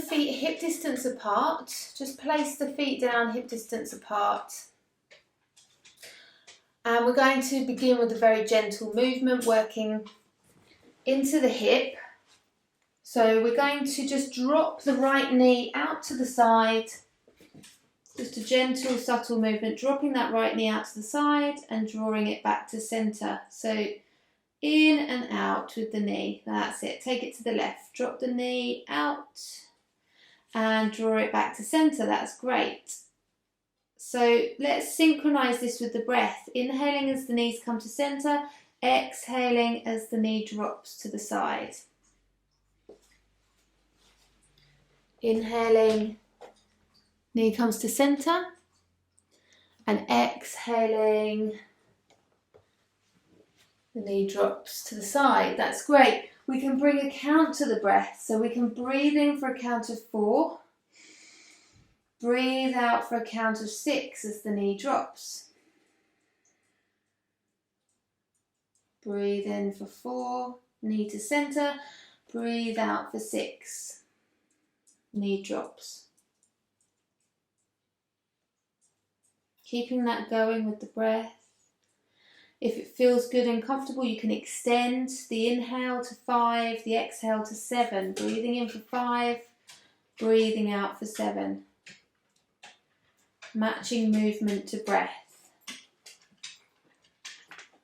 feet hip distance apart. Just place the feet down hip distance apart. And we're going to begin with a very gentle movement, working into the hip. So we're going to just drop the right knee out to the side. Just a gentle, subtle movement, dropping that right knee out to the side and drawing it back to centre. So in and out with the knee. That's it. Take it to the left. Drop the knee out and draw it back to centre. That's great. So let's synchronise this with the breath. Inhaling as the knees come to centre, exhaling as the knee drops to the side. Inhaling, knee comes to centre, and exhaling, the knee drops to the side. That's great. We can bring a count to the breath. So we can breathe in for a count of 4. Breathe out for a count of 6 as the knee drops. Breathe in for 4, knee to centre. Breathe out for 6, knee drops. Keeping that going with the breath. If it feels good and comfortable, you can extend the inhale to 5, the exhale to 7. Breathing in for 5, breathing out for 7. Matching movement to breath.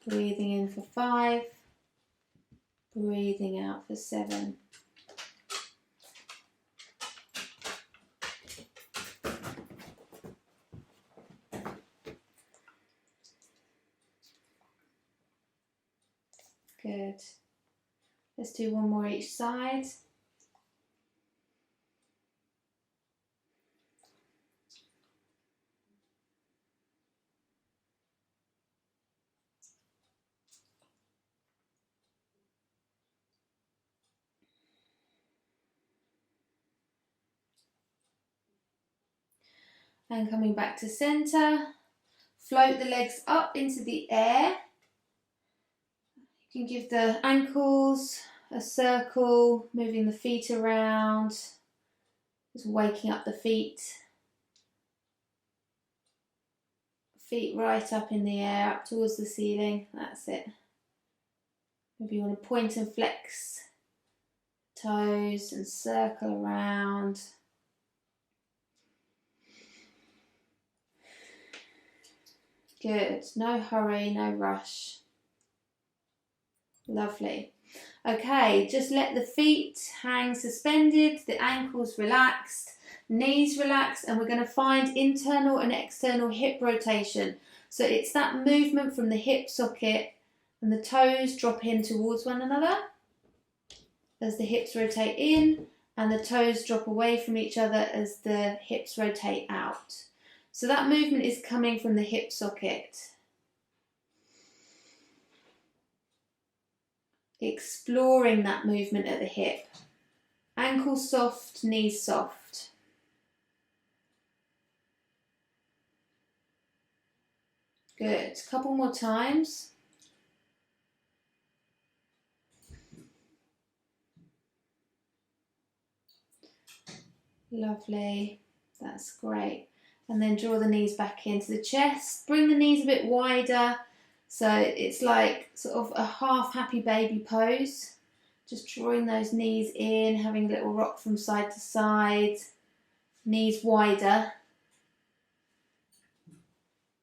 Breathing in for 5, breathing out for 7. Good. Let's do one more each side. And coming back to centre, float the legs up into the air. You can give the ankles a circle, moving the feet around, just waking up the feet. Feet right up in the air, up towards the ceiling, that's it. Maybe you want to point and flex toes and circle around. Good, no hurry, no rush. Lovely. Okay, just let the feet hang suspended, the ankles relaxed, knees relaxed, and we're going to find internal and external hip rotation. So it's that movement from the hip socket and the toes drop in towards one another as the hips rotate in, and the toes drop away from each other as the hips rotate out. So that movement is coming from the hip socket. Exploring that movement at the hip. Ankles soft, knees soft. Good. A couple more times. Lovely. That's great. And then draw the knees back into the chest. Bring the knees a bit wider. So it's like sort of a half happy baby pose. Just drawing those knees in, having a little rock from side to side. Knees wider.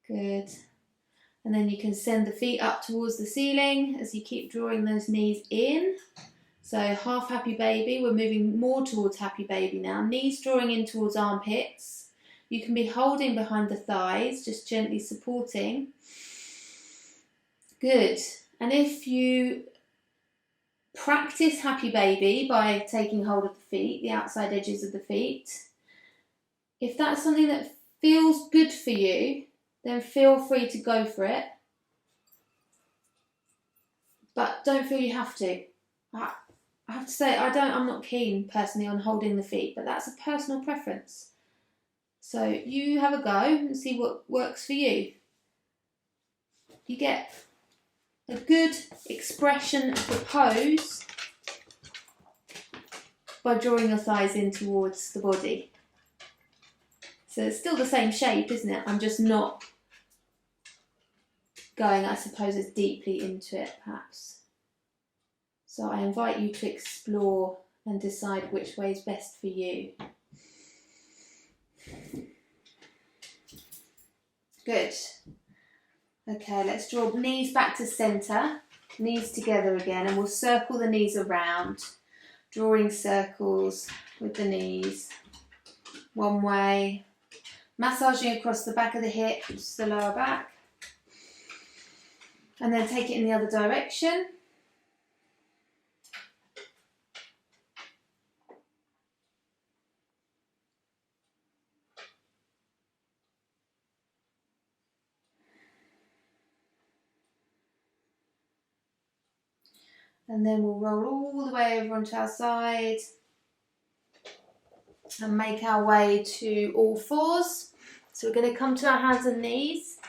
Good. And then you can send the feet up towards the ceiling as you keep drawing those knees in. So half happy baby, we're moving more towards happy baby now. Knees drawing in towards armpits. You can be holding behind the thighs, just gently supporting. Good. And if you practice happy baby by taking hold of the feet, the outside edges of the feet, if that's something that feels good for you, then feel free to go for it. But don't feel you have to. I have to say, I'm not keen personally on holding the feet, but that's a personal preference. So you have a go and see what works for you. You get a good expression of the pose by drawing your thighs in towards the body. So it's still the same shape, isn't it? I'm just not going, I suppose, as deeply into it, perhaps. So I invite you to explore and decide which way is best for you. Good. Okay, let's draw knees back to centre, knees together again, and we'll circle the knees around, drawing circles with the knees, one way, massaging across the back of the hips, the lower back, and then take it in the other direction. And then we'll roll all the way over onto our side and make our way to all fours. So we're going to come to our hands and knees.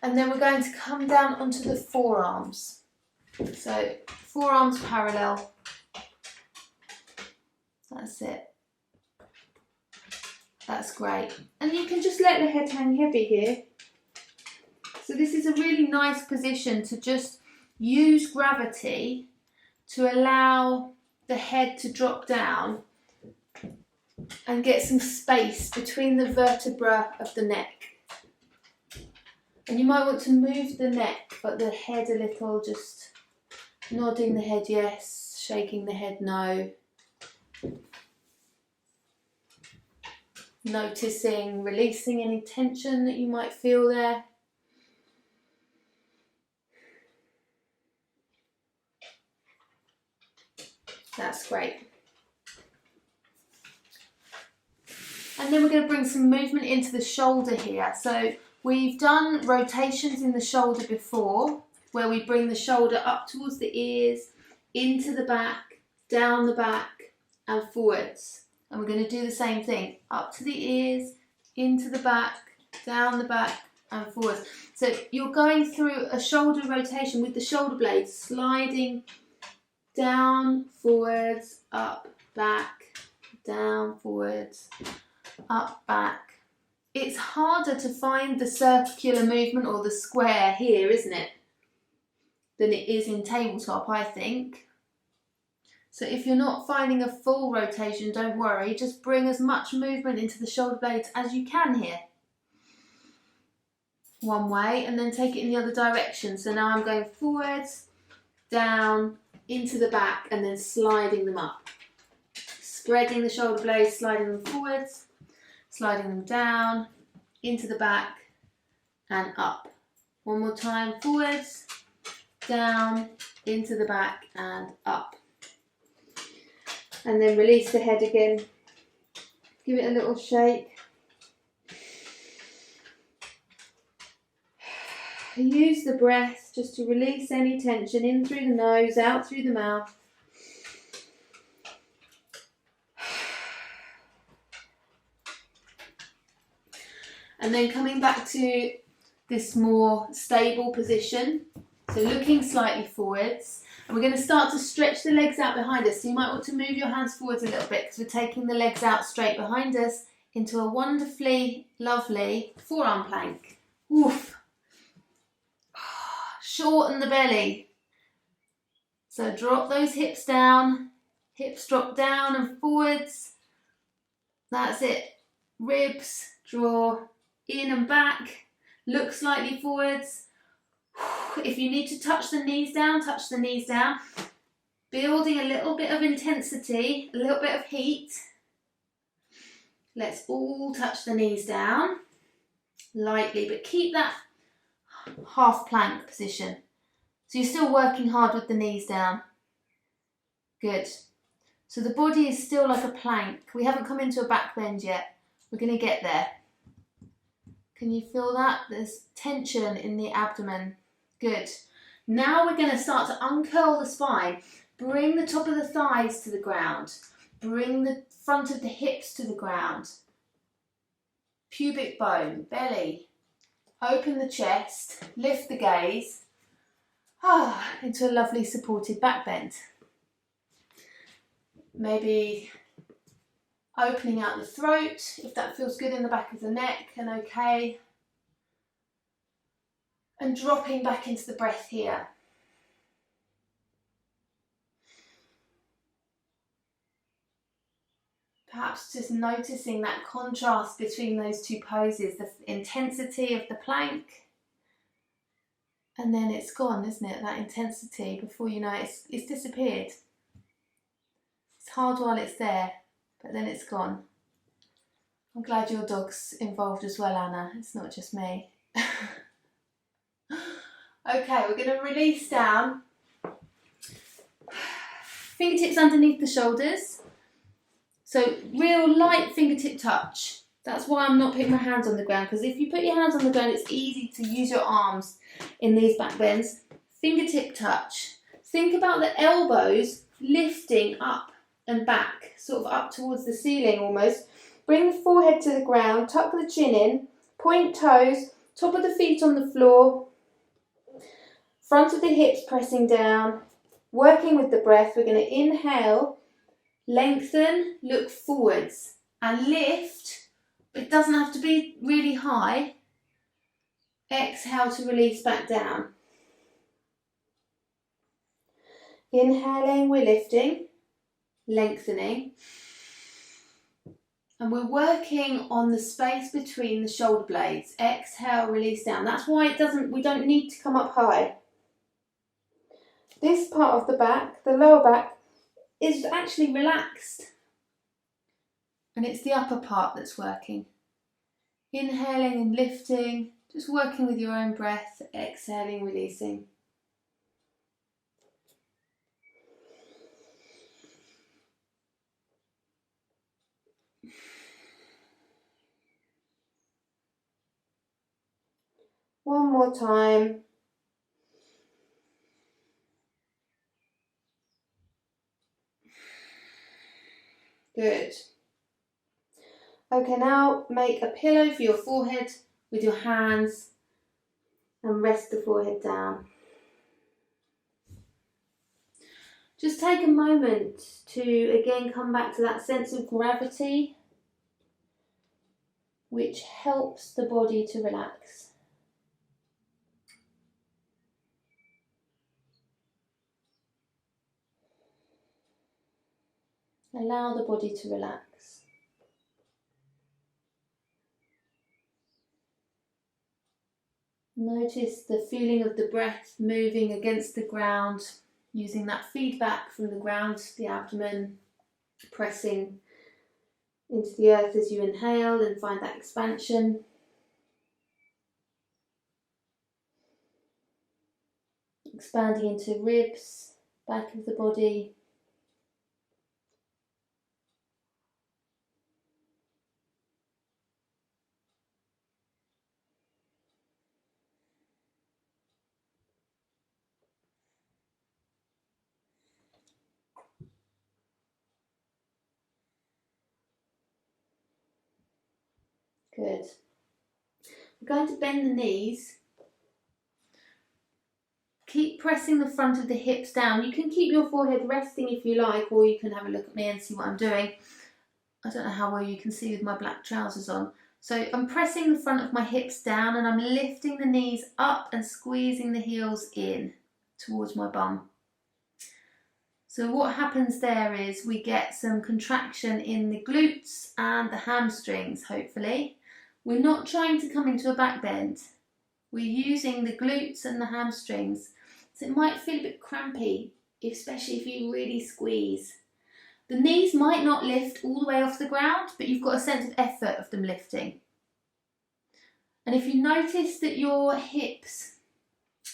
And then we're going to come down onto the forearms. So forearms parallel. That's it. That's great. And you can just let the head hang heavy here. So this is a really nice position to just use gravity to allow the head to drop down and get some space between the vertebra of the neck. And you might want to move the neck, but the head a little, just nodding the head yes, shaking the head no. Noticing, releasing any tension that you might feel there. That's great. And then we're going to bring some movement into the shoulder here. So we've done rotations in the shoulder before, where we bring the shoulder up towards the ears, into the back, down the back, and forwards. And we're going to do the same thing, up to the ears, into the back, down the back, and forwards. So you're going through a shoulder rotation with the shoulder blades sliding down, forwards, up, back, down, forwards, up, back. It's harder to find the circular movement or the square here, isn't it, than it is in tabletop, I think. So if you're not finding a full rotation, don't worry, just bring as much movement into the shoulder blades as you can here. One way, and then take it in the other direction. So now I'm going forwards, down, into the back, and then sliding them up. Spreading the shoulder blades, sliding them forwards, sliding them down, into the back, and up. One more time, forwards, down, into the back, and up. And then release the head again. Give it a little shake. Use the breath just to release any tension in through the nose, out through the mouth. And then coming back to this more stable position. So looking slightly forwards. And we're going to start to stretch the legs out behind us. So you might want to move your hands forwards a little bit because we're taking the legs out straight behind us into a wonderfully lovely forearm plank. Oof. Shorten the belly. So drop those hips down. Hips drop down and forwards. That's it. Ribs draw in and back. Look slightly forwards. If you need to touch the knees down, touch the knees down. Building a little bit of intensity, a little bit of heat. Let's all touch the knees down lightly, but keep that half plank position. So you're still working hard with the knees down. Good. So the body is still like a plank. We haven't come into a back bend yet. We're going to get there. Can you feel that? There's tension in the abdomen. Good. Now we're going to start to uncurl the spine. Bring the top of the thighs to the ground. Bring the front of the hips to the ground. Pubic bone, belly. Open the chest, lift the gaze. into a lovely supported back bend. Maybe opening out the throat, if that feels good in the back of the neck and okay. And dropping back into the breath here. Perhaps just noticing that contrast between those two poses, the intensity of the plank, and then it's gone, isn't it? That intensity, before you know it, it's disappeared. It's hard while it's there, but then it's gone. I'm glad your dog's involved as well, Anna. It's not just me. Okay, we're going to release down. Fingertips underneath the shoulders. So real light fingertip touch. That's why I'm not putting my hands on the ground, because if you put your hands on the ground, it's easy to use your arms in these back bends. Fingertip touch. Think about the elbows lifting up and back, sort of up towards the ceiling almost. Bring the forehead to the ground, tuck the chin in, point toes, top of the feet on the floor, front of the hips pressing down, working with the breath. We're going to inhale, lengthen, look forwards and lift. It doesn't have to be really high. Exhale to release back down. Inhaling, we're lifting, lengthening. And we're working on the space between the shoulder blades. Exhale, release down. That's why we don't need to come up high. This part of the back, the lower back, is actually relaxed. And it's the upper part that's working. Inhaling and lifting, just working with your own breath. Exhaling, releasing. One more time. Good. Okay, now make a pillow for your forehead with your hands and rest the forehead down. Just take a moment to again come back to that sense of gravity, which helps the body to relax. Allow the body to relax. Notice the feeling of the breath moving against the ground, using that feedback from the ground, the abdomen pressing into the earth as you inhale and find that expansion. Expanding into ribs, back of the body. Good. We're going to bend the knees. Keep pressing the front of the hips down. You can keep your forehead resting if you like, or you can have a look at me and see what I'm doing. I don't know how well you can see with my black trousers on. So I'm pressing the front of my hips down and I'm lifting the knees up and squeezing the heels in towards my bum. So what happens there is we get some contraction in the glutes and the hamstrings, hopefully. We're not trying to come into a back bend. We're using the glutes and the hamstrings. So it might feel a bit crampy, especially if you really squeeze. The knees might not lift all the way off the ground, but you've got a sense of effort of them lifting. And if you notice that your hips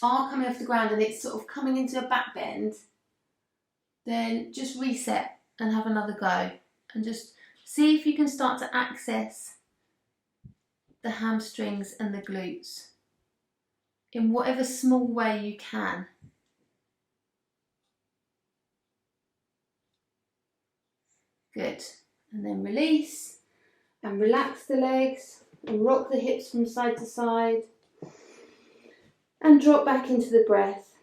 are coming off the ground and it's sort of coming into a back bend, then just reset and have another go. And just see if you can start to access the hamstrings and the glutes in whatever small way you can. Good. And then release and relax the legs and rock the hips from side to side and drop back into the breath.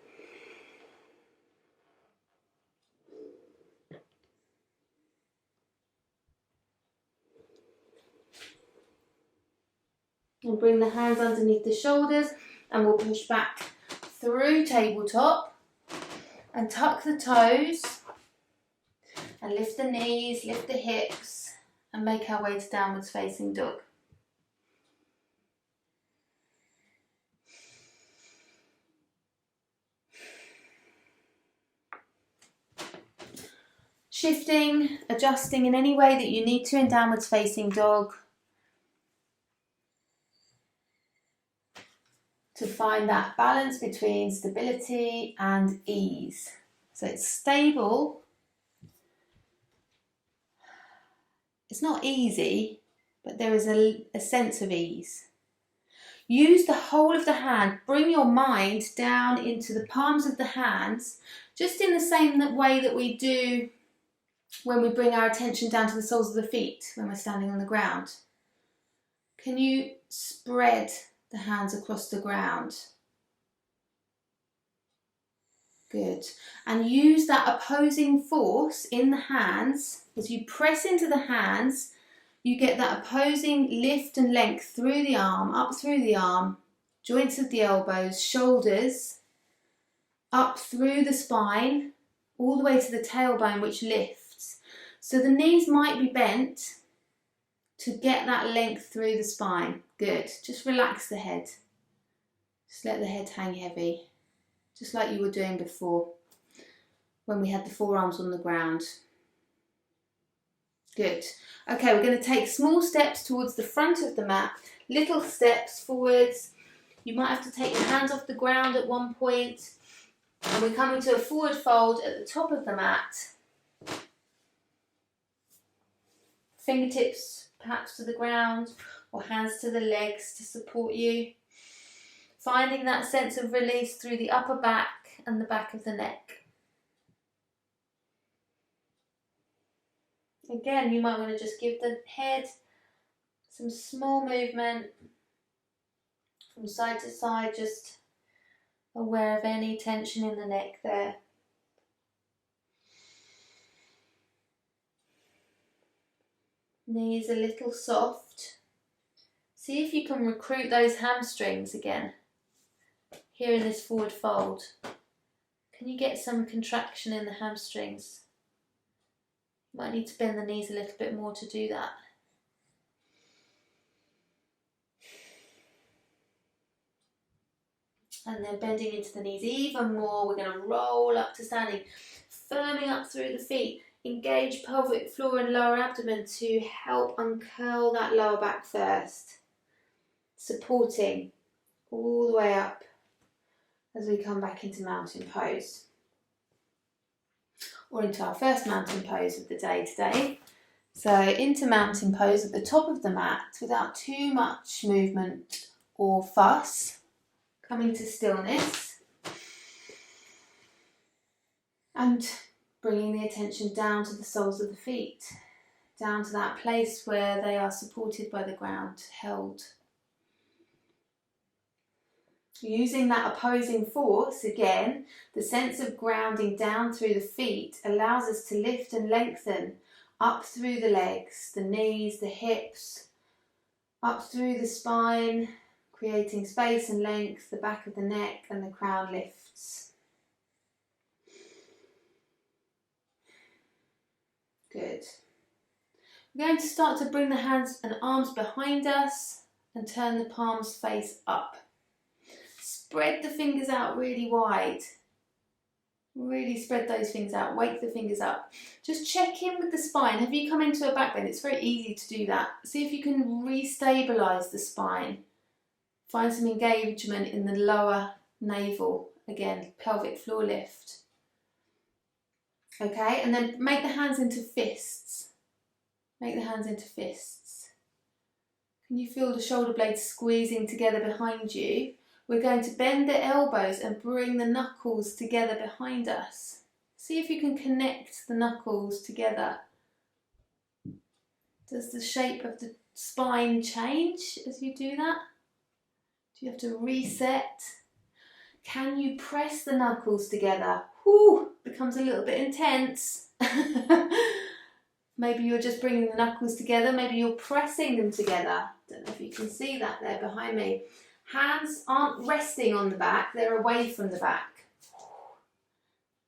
And bring the hands underneath the shoulders and we'll push back through tabletop and tuck the toes and lift the knees, lift the hips and make our way to downwards facing dog. Shifting, adjusting in any way that you need to in downwards facing dog to find that balance between stability and ease. So it's stable. It's not easy, but there is a sense of ease. Use the whole of the hand. Bring your mind down into the palms of the hands, just in the same way that we do when we bring our attention down to the soles of the feet when we're standing on the ground. Can you spread the hands across the ground? Good. And use that opposing force in the hands. As you press into the hands, you get that opposing lift and length through the arm, up through the arm, joints of the elbows, shoulders, up through the spine, all the way to the tailbone, which lifts. So the knees might be bent to get that length through the spine. Good. Just relax the head. Just let the head hang heavy, just like you were doing before when we had the forearms on the ground. Good. Okay, we're going to take small steps towards the front of the mat, little steps forwards. You might have to take your hands off the ground at one point. And we come into a forward fold at the top of the mat. Fingertips perhaps to the ground or hands to the legs to support you. Finding that sense of release through the upper back and the back of the neck. Again, you might want to just give the head some small movement from side to side, just aware of any tension in the neck there. Knees a little soft. See if you can recruit those hamstrings again. Here in this forward fold. Can you get some contraction in the hamstrings? You might need to bend the knees a little bit more to do that. And then bending into the knees even more. We're going to roll up to standing. Firming up through the feet. Engage pelvic floor and lower abdomen to help uncurl that lower back first. Supporting all the way up as we come back into mountain pose. Or into our first mountain pose of the day today. So into mountain pose at the top of the mat without too much movement or fuss. Coming to stillness. And bringing the attention down to the soles of the feet, down to that place where they are supported by the ground, held. Using that opposing force, again, the sense of grounding down through the feet allows us to lift and lengthen up through the legs, the knees, the hips, up through the spine, creating space and length, the back of the neck and the crown lifts. Good. We're going to start to bring the hands and arms behind us and turn the palms face up. Spread the fingers out really wide. Really spread those fingers out. Wake the fingers up. Just check in with the spine. Have you come into a back bend? It's very easy to do that. See if you can re-stabilise the spine. Find some engagement in the lower navel. Again, pelvic floor lift. Okay, and then make the hands into fists. Make the hands into fists. Can you feel the shoulder blades squeezing together behind you? We're going to bend the elbows and bring the knuckles together behind us. See if you can connect the knuckles together. Does the shape of the spine change as you do that? Do you have to reset? Can you press the knuckles together? Whew, becomes a little bit intense. Maybe you're just bringing the knuckles together. Maybe you're pressing them together. Don't know if you can see that there behind me. Hands aren't resting on the back, they're away from the back.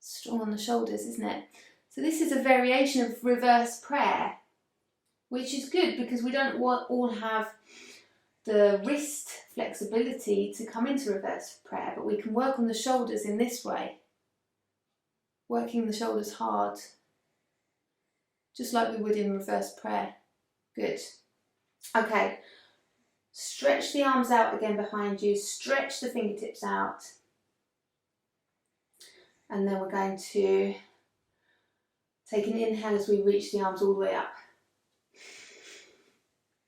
Strong on the shoulders, isn't it? So this is a variation of reverse prayer, which is good because we don't all have the wrist flexibility to come into reverse prayer, but we can work on the shoulders in this way. Working the shoulders hard, just like we would in reverse prayer. Good. Okay. Stretch the arms out again behind you. Stretch the fingertips out. And then we're going to take an inhale as we reach the arms all the way up.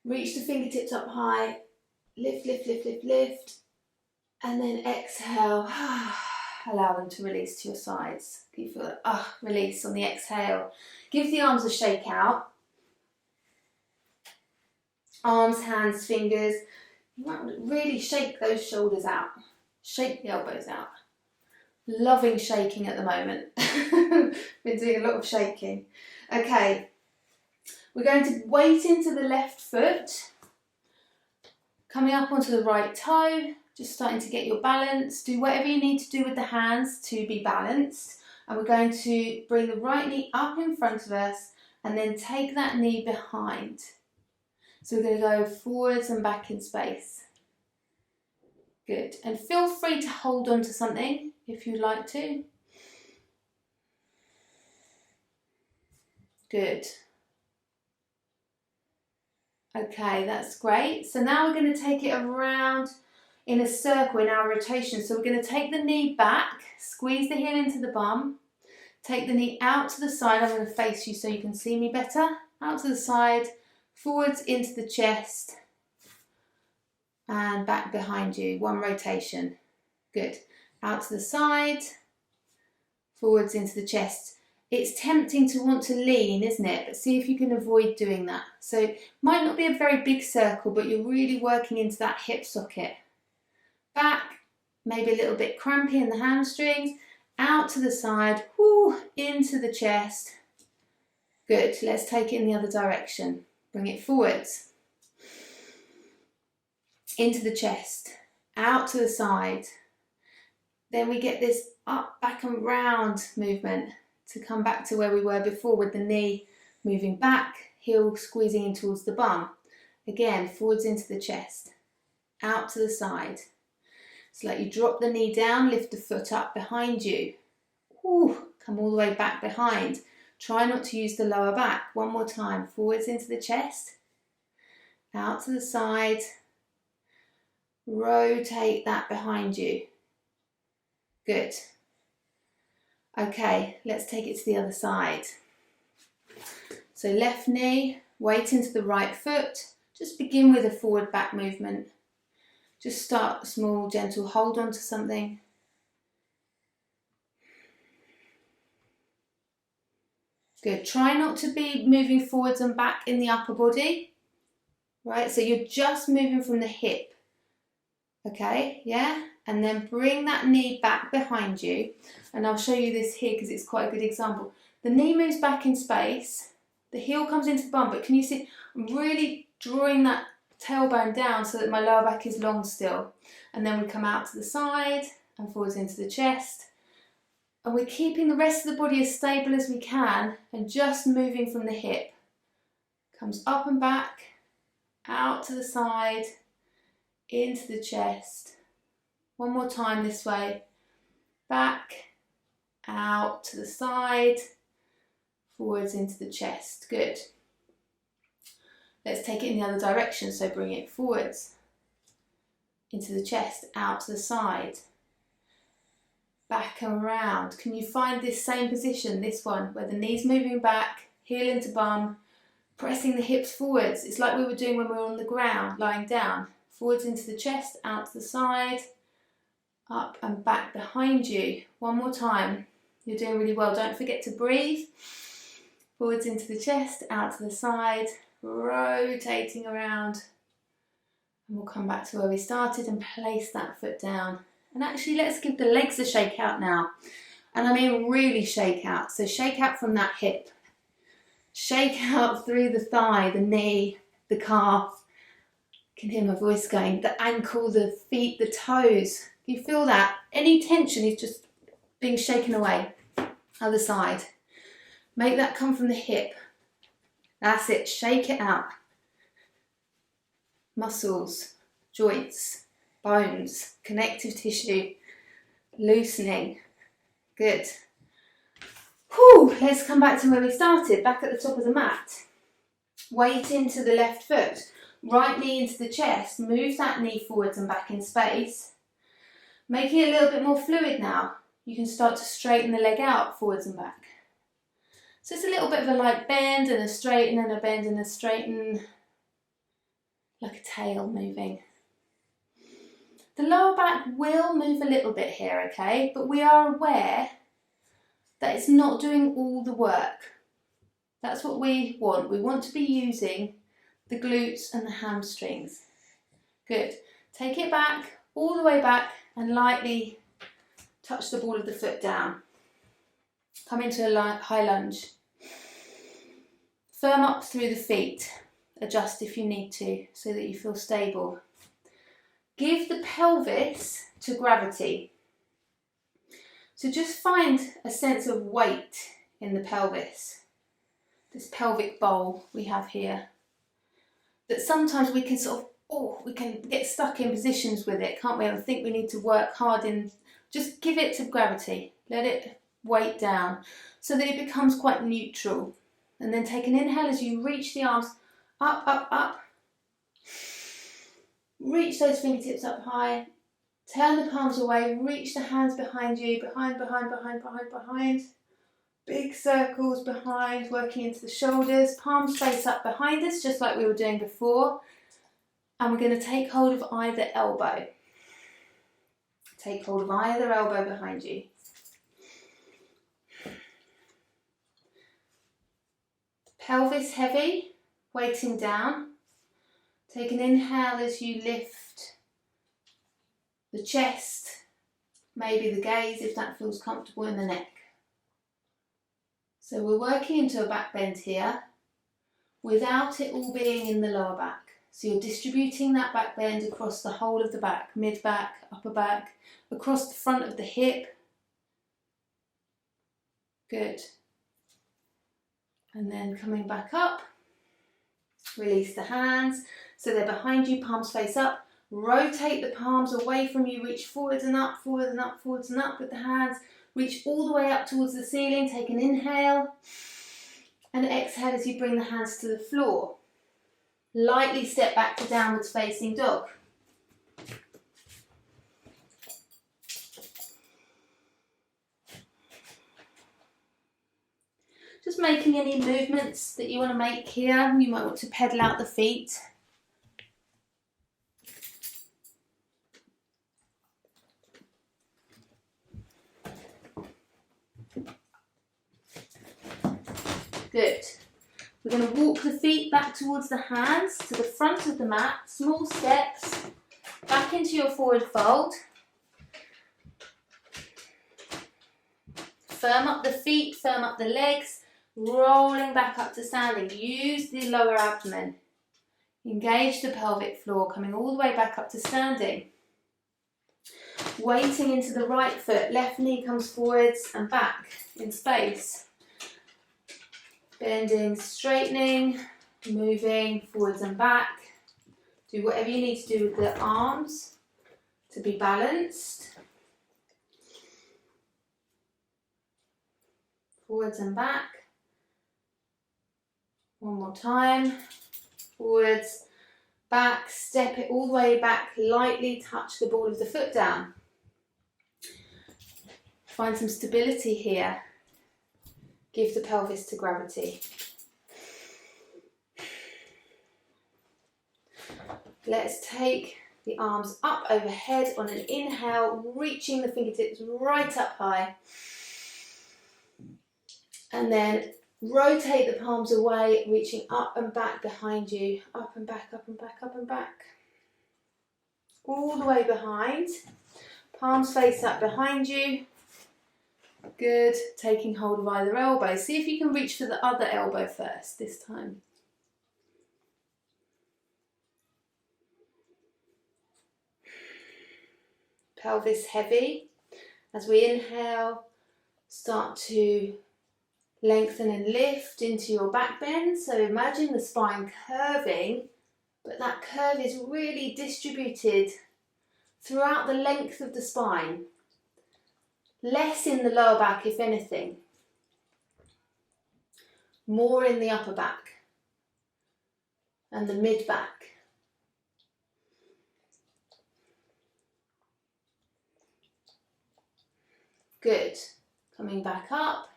Reach the fingertips up high. Lift, lift, lift, lift, lift. And then exhale. Allow them to release to your sides. Can you feel that? Release on the exhale. Give the arms a shake out. Arms, hands, fingers. You might really shake those shoulders out. Shake the elbows out. Loving shaking at the moment. Been doing a lot of shaking. Okay. We're going to weight into the left foot. Coming up onto the right toe. Just starting to get your balance. Do whatever you need to do with the hands to be balanced. And we're going to bring the right knee up in front of us and then take that knee behind. So we're going to go forwards and back in space. Good. And feel free to hold on to something if you'd like to. Good. Okay, that's great. So now we're going to take it around in a circle in our rotation. So we're going to take the knee back, squeeze the heel into the bum, take the knee out to the side. I'm going to face you so you can see me better. Out to the side, forwards into the chest, and back behind you. One rotation. Good. Out to the side, forwards into the chest. It's tempting to want to lean, isn't it? But see if you can avoid doing that. So it might not be a very big circle, but you're really working into that hip socket. Back, maybe a little bit crampy in the hamstrings. Out to the side, into the chest. Good. Let's take it in the other direction. Bring it forwards. Into the chest. Out to the side. Then we get this up, back and round movement to come back to where we were before with the knee moving back, heel squeezing in towards the bum. Again, forwards into the chest. Out to the side. It's like you drop the knee down, lift the foot up behind you. Come all the way back behind. Try not to use the lower back. One more time. Forwards into the chest. Out to the side. Rotate that behind you. Good. Okay, let's take it to the other side. So left knee, weight into the right foot. Just begin with a forward back movement. Just start small, gentle, hold on to something. Good. Try not to be moving forwards and back in the upper body. Right, so you're just moving from the hip. Okay, yeah? And then bring that knee back behind you. And I'll show you this here because it's quite a good example. The knee moves back in space. The heel comes into the bum, but can you see I'm really drawing that tailbone down so that my lower back is long still. And then we come out to the side and forwards into the chest. And we're keeping the rest of the body as stable as we can and just moving from the hip. Comes up and back, out to the side, into the chest. One more time this way. Back, out to the side, forwards into the chest. Good. Let's take it in the other direction. So bring it forwards, into the chest, out to the side, back and around. Can you find this same position, this one, where the knee's moving back, heel into bum, pressing the hips forwards. It's like we were doing when we were on the ground, lying down. Forwards into the chest, out to the side, up and back behind you. One more time. You're doing really well. Don't forget to breathe. Forwards into the chest, out to the side, rotating around. And we'll come back to where we started and place that foot down. And actually, let's give the legs a shake out now. And I mean really shake out. So shake out from that hip. Shake out through the thigh, the knee, the calf. You can hear my voice going. The ankle, the feet, the toes. You feel that? Any tension is just being shaken away. Other side. Make that come from the hip. That's it. Shake it out. Muscles, joints, bones, connective tissue, loosening. Good. Whew, let's come back to where we started, back at the top of the mat. Weight into the left foot, right knee into the chest, move that knee forwards and back in space. Making it a little bit more fluid now. You can start to straighten the leg out forwards and back. So it's a little bit of a light bend and a straighten and a bend and a straighten, like a tail moving. The lower back will move a little bit here, okay, but we are aware that it's not doing all the work. That's what we want. We want to be using the glutes and the hamstrings. Good. Take it back, all the way back, and lightly touch the ball of the foot down. Come into a high lunge. Firm up through the feet. Adjust if you need to, so that you feel stable. Give the pelvis to gravity. So just find a sense of weight in the pelvis. This pelvic bowl we have here. That sometimes we can we can get stuck in positions with it, can't we? And think we need to work hard in. Just give it to gravity. Let it weight down so that it becomes quite neutral. And then take an inhale as you reach the arms up, up, up. Reach those fingertips up high. Turn the palms away. Reach the hands behind you. Behind, behind, behind, behind, behind. Big circles behind, working into the shoulders. Palms face up behind us, just like we were doing before. And we're going to take hold of either elbow. Take hold of either elbow behind you. Pelvis heavy, weighting down. Take an inhale as you lift the chest, maybe the gaze if that feels comfortable, in the neck. So we're working into a back bend here without it all being in the lower back. So you're distributing that back bend across the whole of the back, mid back, upper back, across the front of the hip. Good. And then coming back up, release the hands so they're behind you, palms face up. Rotate the palms away from you, reach forwards and up, forwards and up, forwards and up with the hands. Reach all the way up towards the ceiling. Take an inhale and exhale as you bring the hands to the floor. Lightly step back to downwards facing dog. Just making any movements that you want to make here. You might want to pedal out the feet. Good. We're going to walk the feet back towards the hands, to the front of the mat. Small steps. Back into your forward fold. Firm up the feet, firm up the legs. Rolling back up to standing. Use the lower abdomen. Engage the pelvic floor, coming all the way back up to standing. Weighting into the right foot. Left knee comes forwards and back in space. Bending, straightening, moving forwards and back. Do whatever you need to do with the arms to be balanced. Forwards and back. One more time. Forwards, back, step it all the way back, lightly touch the ball of the foot down. Find some stability here. Give the pelvis to gravity. Let's take the arms up overhead on an inhale, reaching the fingertips right up high. And then rotate the palms away, reaching up and back behind you. Up and back, up and back, up and back. All the way behind. Palms face up behind you. Good, taking hold of either elbow. See if you can reach for the other elbow first this time. Pelvis heavy. As we inhale, start to lengthen and lift into your back bend. So imagine the spine curving, but that curve is really distributed throughout the length of the spine. Less in the lower back, if anything. More in the upper back and the mid back. Good. Coming back up,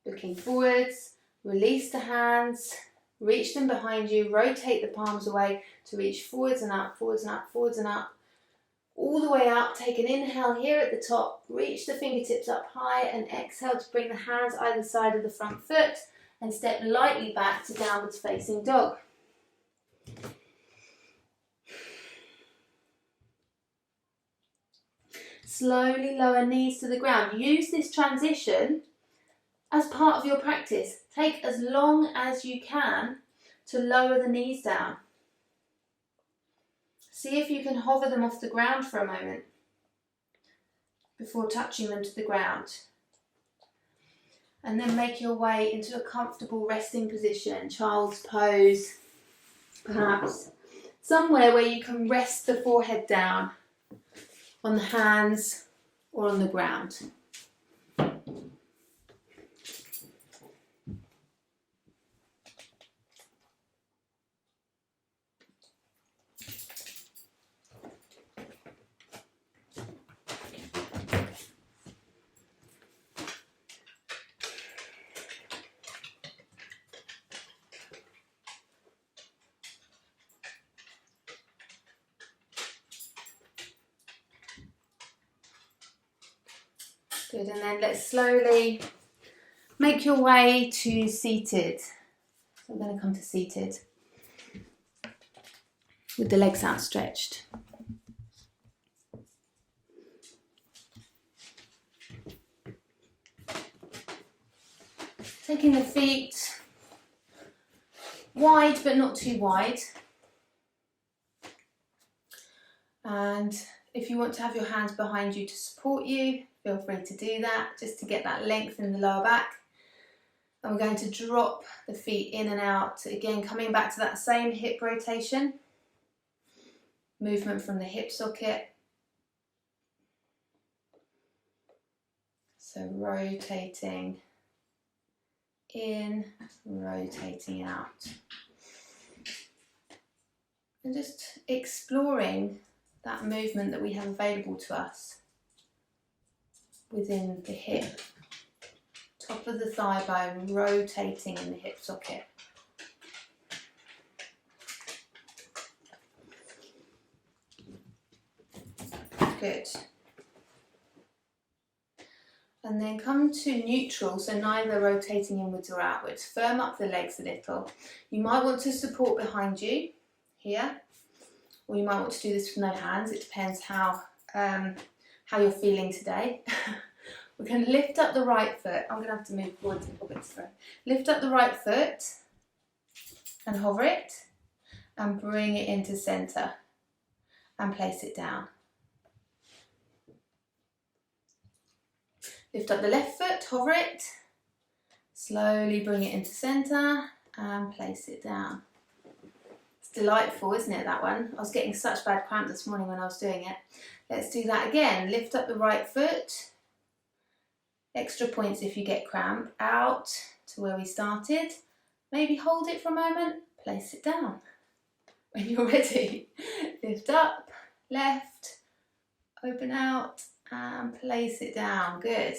looking forwards, release the hands, reach them behind you, rotate the palms away to reach forwards and up, forwards and up, forwards and up. All the way up, take an inhale here at the top, reach the fingertips up high and exhale to bring the hands either side of the front foot and step lightly back to downwards facing dog. Slowly lower knees to the ground. Use this transition as part of your practice. Take as long as you can to lower the knees down. See if you can hover them off the ground for a moment before touching them to the ground. And then make your way into a comfortable resting position, child's pose, perhaps. Somewhere where you can rest the forehead down on the hands or on the ground. Good, and then let's slowly make your way to seated. So I'm going to come to seated with the legs outstretched. Taking the feet wide but not too wide. And if you want to have your hands behind you to support you, feel free to do that, just to get that length in the lower back. And we're going to drop the feet in and out, again coming back to that same hip rotation. Movement from the hip socket. So rotating in, rotating out. And just exploring that movement that we have available to us within the hip. Top of the thigh bone rotating in the hip socket. Good. And then come to neutral, so neither rotating inwards or outwards. Firm up the legs a little. You might want to support behind you here, or you might want to do this with no hands. It depends how you're feeling today. We're going to lift up the right foot. I'm going to have to move forwards a little bit. Sorry. Lift up the right foot and hover it and bring it into centre and place it down. Lift up the left foot, hover it, slowly bring it into centre and place it down. It's delightful, isn't it, that one? I was getting such bad cramp this morning when I was doing it. Let's do that again. Lift up the right foot. Extra points if you get cramp. Out to where we started. Maybe hold it for a moment, place it down. When you're ready, lift up, left, open out, and place it down. Good.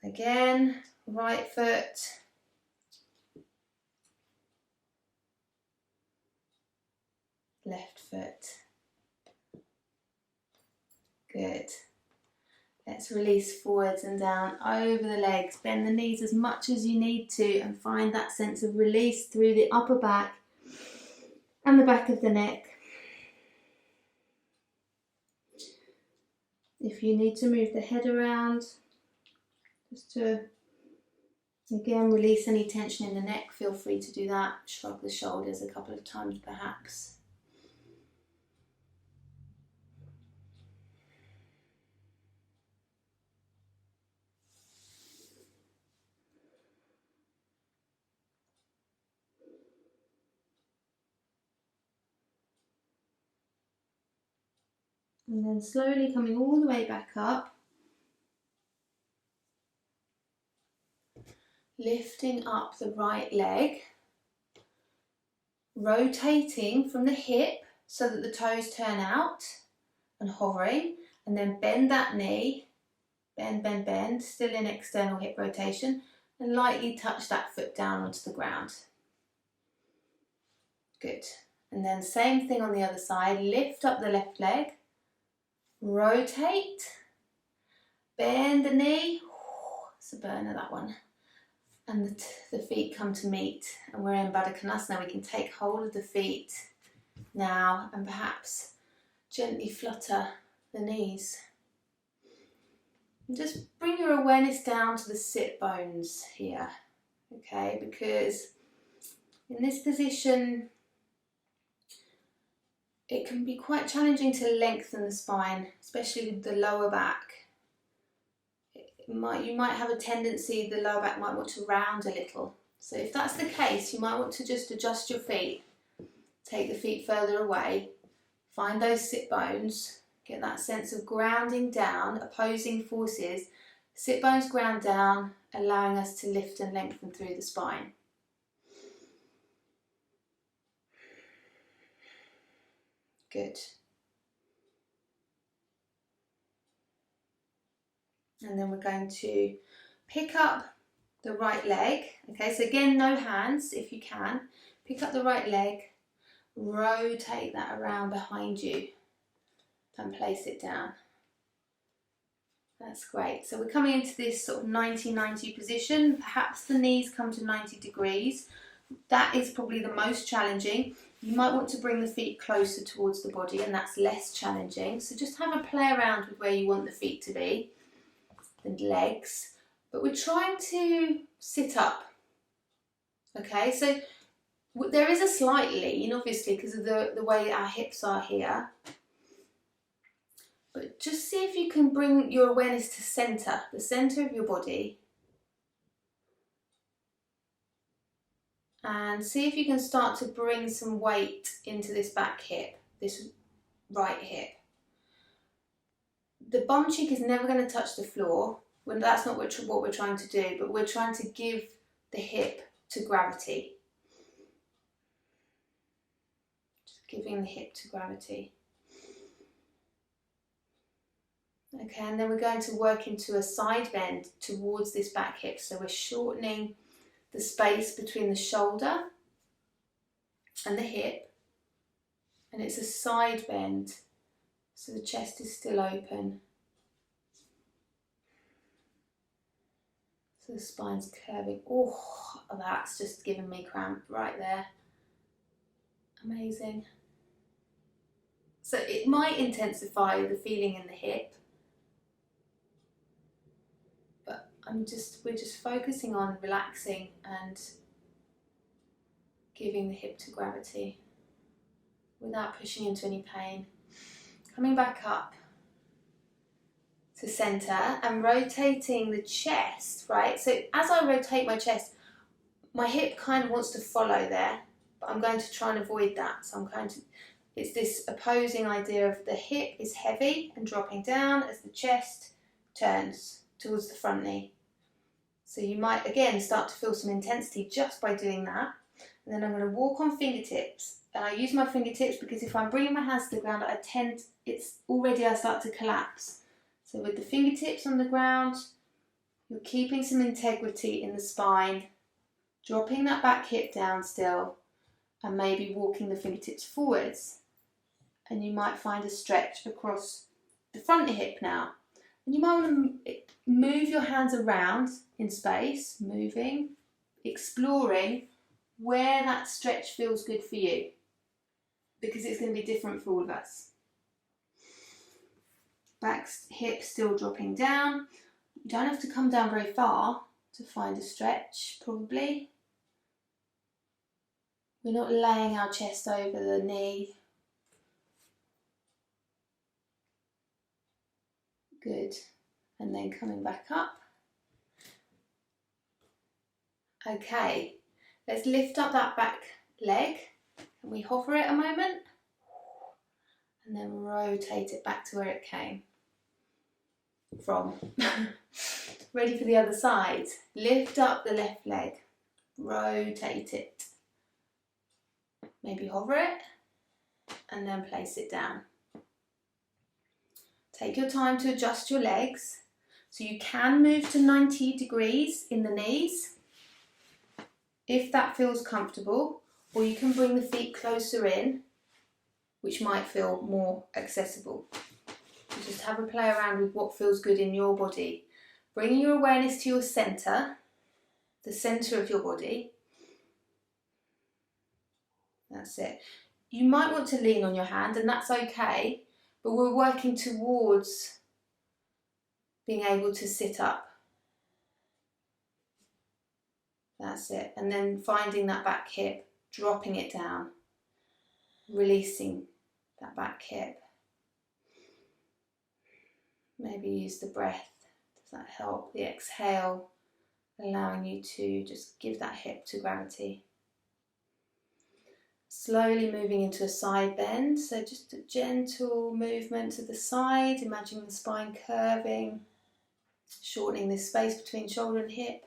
Again, right foot. Left foot. Good. Let's release forwards and down over the legs. Bend the knees as much as you need to and find that sense of release through the upper back and the back of the neck. If you need to move the head around, just to, again, release any tension in the neck, feel free to do that. Shrug the shoulders a couple of times perhaps. And then slowly coming all the way back up, lifting up the right leg, rotating from the hip so that the toes turn out and hovering, and then bend that knee, bend, bend, bend, still in external hip rotation, and lightly touch that foot down onto the ground. Good. And then same thing on the other side, lift up the left leg, rotate, bend the knee, it's a burner that one, and the feet come to meet, and we're in Baddha Konasana. We can take hold of the feet now and perhaps gently flutter the knees. And just bring your awareness down to the sit bones here, okay, because in this position it can be quite challenging to lengthen the spine, especially with the lower back. You might have a tendency, the lower back might want to round a little. So if that's the case, you might want to just adjust your feet, take the feet further away, find those sit bones, get that sense of grounding down, opposing forces, sit bones ground down, allowing us to lift and lengthen through the spine. Good. And then we're going to pick up the right leg. Okay, so again, no hands if you can. Pick up the right leg, rotate that around behind you and place it down. That's great. So we're coming into this sort of 90-90 position. Perhaps the knees come to 90 degrees. That is probably the most challenging. You might want to bring the feet closer towards the body, and that's less challenging. So just have a play around with where you want the feet to be, the legs. But we're trying to sit up. Okay, so there is a slight lean, obviously, because of the way our hips are here. But just see if you can bring your awareness to centre, the centre of your body. And see if you can start to bring some weight into this back hip, this right hip. The bum cheek is never going to touch the floor. That's not what we're trying to do, but we're trying to give the hip to gravity. Just giving the hip to gravity. Okay, and then we're going to work into a side bend towards this back hip. So we're shortening the space between the shoulder and the hip, and it's a side bend, so the chest is still open. So the spine's curving. Oh, that's just giving me cramp right there. Amazing. So it might intensify the feeling in the hip, but we're just focusing on relaxing and giving the hip to gravity without pushing into any pain. Coming back up to centre and rotating the chest, right? So as I rotate my chest, my hip kind of wants to follow there, but I'm going to try and avoid that. So it's this opposing idea of the hip is heavy and dropping down as the chest turns towards the front knee. So you might again start to feel some intensity just by doing that. And then I'm going to walk on fingertips. And I use my fingertips because if I'm bringing my hands to the ground, I start to collapse. So with the fingertips on the ground, you're keeping some integrity in the spine, dropping that back hip down still, and maybe walking the fingertips forwards. And you might find a stretch across the front hip now. And you might want to move your hands around in space, moving, exploring where that stretch feels good for you, because it's going to be different for all of us. Back hip still dropping down. You don't have to come down very far to find a stretch, probably. We're not laying our chest over the knee. Good. And then coming back up. Okay, let's lift up that back leg. Can we hover it a moment? And then rotate it back to where it came from. Ready for the other side. Lift up the left leg. Rotate it. Maybe hover it. And then place it down. Take your time to adjust your legs. So you can move to 90 degrees in the knees, if that feels comfortable, or you can bring the feet closer in, which might feel more accessible. Just have a play around with what feels good in your body. Bringing your awareness to your centre, the centre of your body. That's it. You might want to lean on your hand, and that's okay, but we're working towards being able to sit up. That's it. And then finding that back hip, dropping it down, releasing that back hip. Maybe use the breath. Does that help? The exhale, allowing you to just give that hip to gravity. Slowly moving into a side bend. So just a gentle movement to the side, imagining the spine curving, shortening the space between shoulder and hip.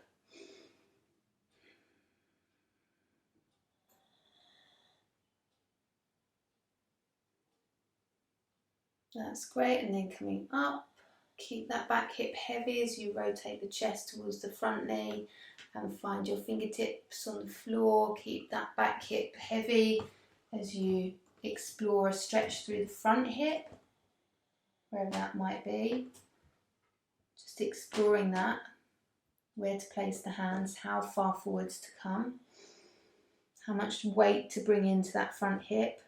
That's great, and then coming up, keep that back hip heavy as you rotate the chest towards the front knee and find your fingertips on the floor. Keep that back hip heavy as you explore a stretch through the front hip, wherever that might be. Just exploring that, where to place the hands, how far forwards to come, how much weight to bring into that front hip.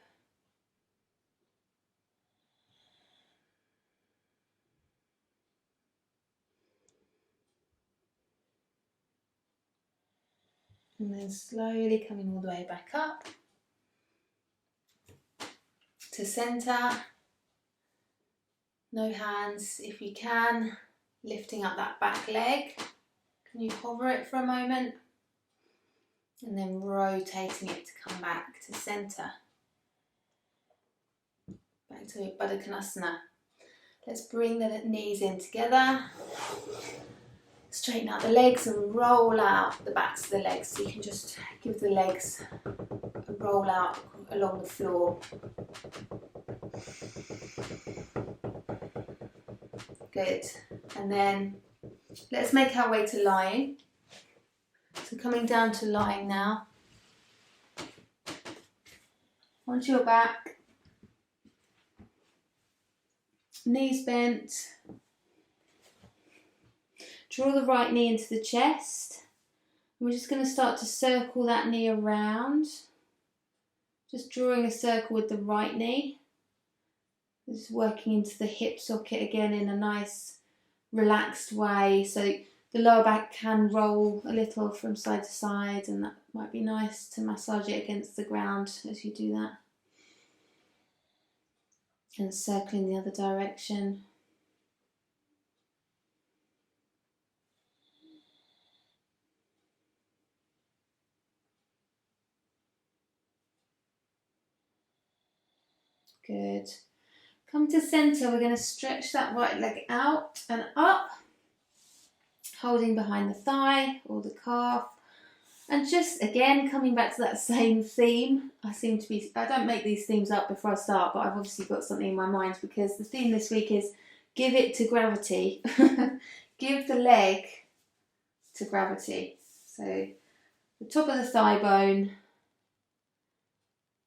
And then slowly coming all the way back up to centre. No hands if you can. Lifting up that back leg. Can you hover it for a moment? And then rotating it to come back to centre. Back to Baddha Konasana. Let's bring the knees in together. Straighten out the legs and roll out the backs of the legs. So you can just give the legs a roll out along the floor. Good. And then let's make our way to lying. So coming down to lying now. Onto your back. Knees bent. Draw the right knee into the chest. We're just going to start to circle that knee around. Just drawing a circle with the right knee. Just working into the hip socket again in a nice relaxed way. So the lower back can roll a little from side to side, and that might be nice to massage it against the ground as you do that. And circling the other direction. Good. Come to centre. We're going to stretch that right leg out and up, holding behind the thigh or the calf. And just again, coming back to that same theme. I don't make these themes up before I start, but I've obviously got something in my mind because the theme this week is give it to gravity. Give the leg to gravity. So the top of the thigh bone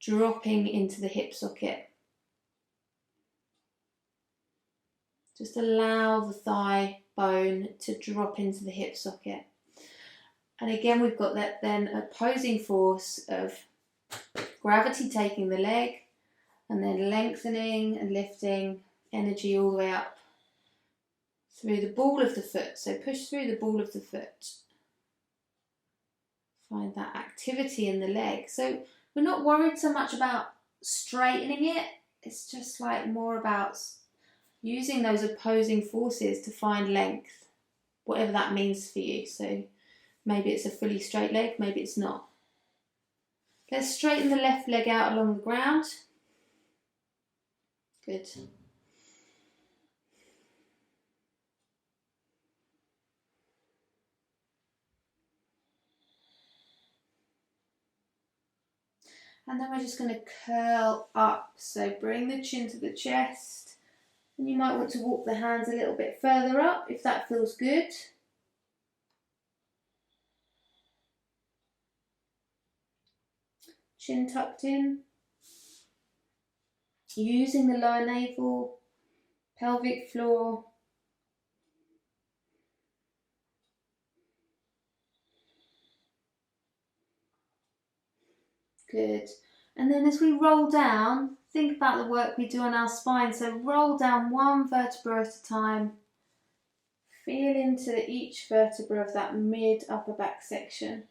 dropping into the hip socket. Just allow the thigh bone to drop into the hip socket. And again, we've got that then opposing force of gravity taking the leg and then lengthening and lifting energy all the way up through the ball of the foot. So push through the ball of the foot. Find that activity in the leg. So we're not worried so much about straightening it. It's just like more about using those opposing forces to find length, whatever that means for you. So maybe it's a fully straight leg, maybe it's not. Let's straighten the left leg out along the ground. Good. And then we're just going to curl up. So bring the chin to the chest. And you might want to walk the hands a little bit further up if that feels good. Chin tucked in. Using the lower navel, pelvic floor. Good. And then as we roll down, think about the work we do on our spine. So roll down one vertebra at a time. Feel into each vertebra of that mid upper back section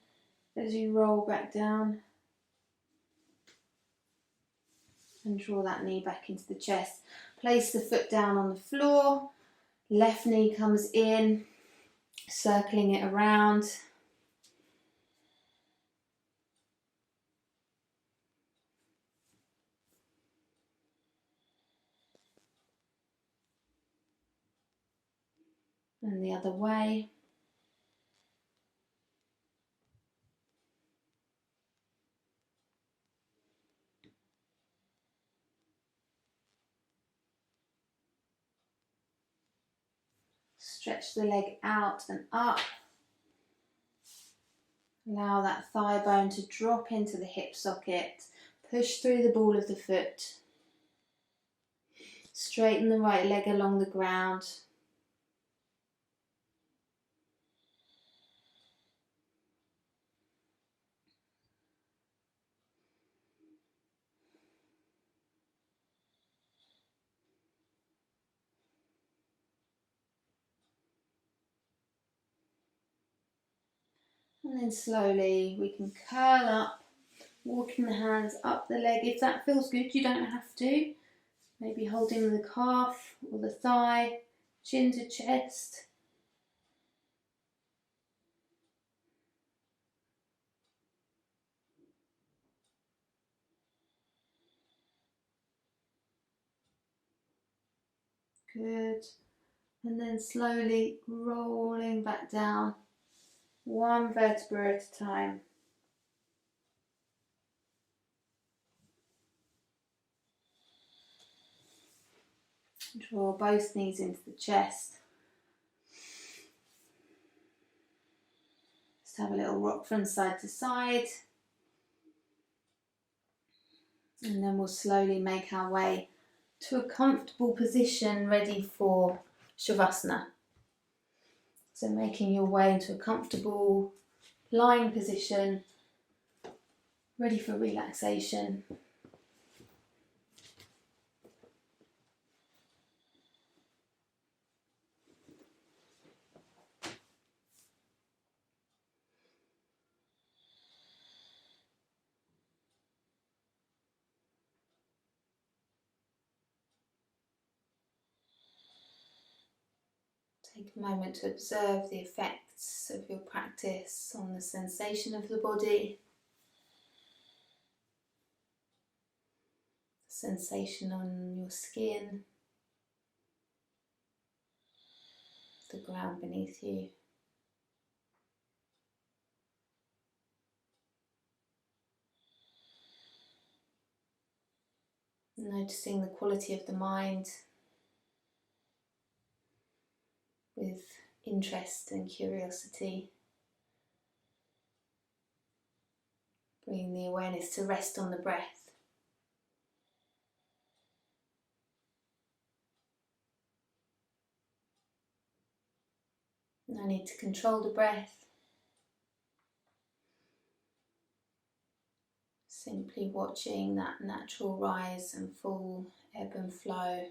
as you roll back down. And draw that knee back into the chest. Place the foot down on the floor. Left knee comes in, circling it around. And the other way. Stretch the leg out and up. Allow that thigh bone to drop into the hip socket. Push through the ball of the foot. Straighten the right leg along the ground. And then slowly we can curl up, walking the hands up the leg. If that feels good, you don't have to. Maybe holding the calf or the thigh, chin to chest. Good. And then slowly rolling back down, one vertebra at a time. Draw both knees into the chest. Just have a little rock from side to side. And then we'll slowly make our way to a comfortable position ready for Shavasana. So making your way into a comfortable lying position, ready for relaxation. Take a moment to observe the effects of your practice on the sensation of the body, sensation on your skin, the ground beneath you. Noticing the quality of the mind with interest and curiosity. Bringing the awareness to rest on the breath. No need to control the breath. Simply watching that natural rise and fall, ebb and flow.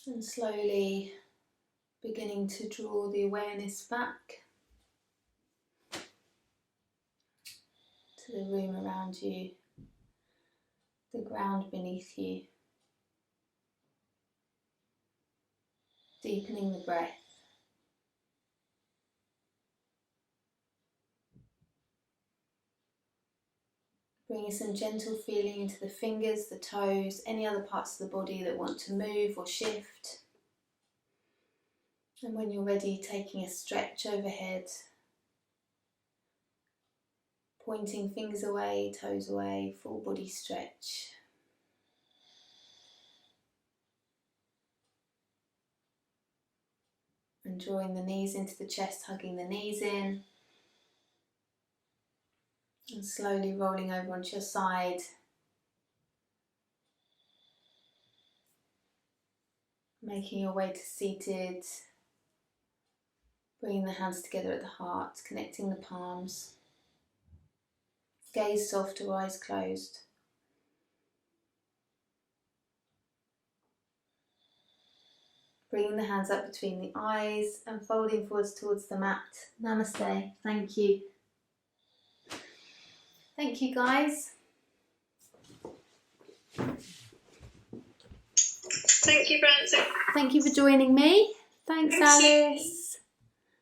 And slowly beginning to draw the awareness back to the room around you, the ground beneath you. Deepening the breath. Bringing some gentle feeling into the fingers, the toes, any other parts of the body that want to move or shift. And when you're ready, taking a stretch overhead. Pointing fingers away, toes away, full body stretch. And drawing the knees into the chest, hugging the knees in. And slowly rolling over onto your side. Making your way to seated. Bringing the hands together at the heart, connecting the palms. Gaze soft or eyes closed. Bringing the hands up between the eyes and folding forwards towards the mat. Namaste. Thank you. Thank you, guys. Thank you, Francie. Thank you for joining me. Thanks, Alice.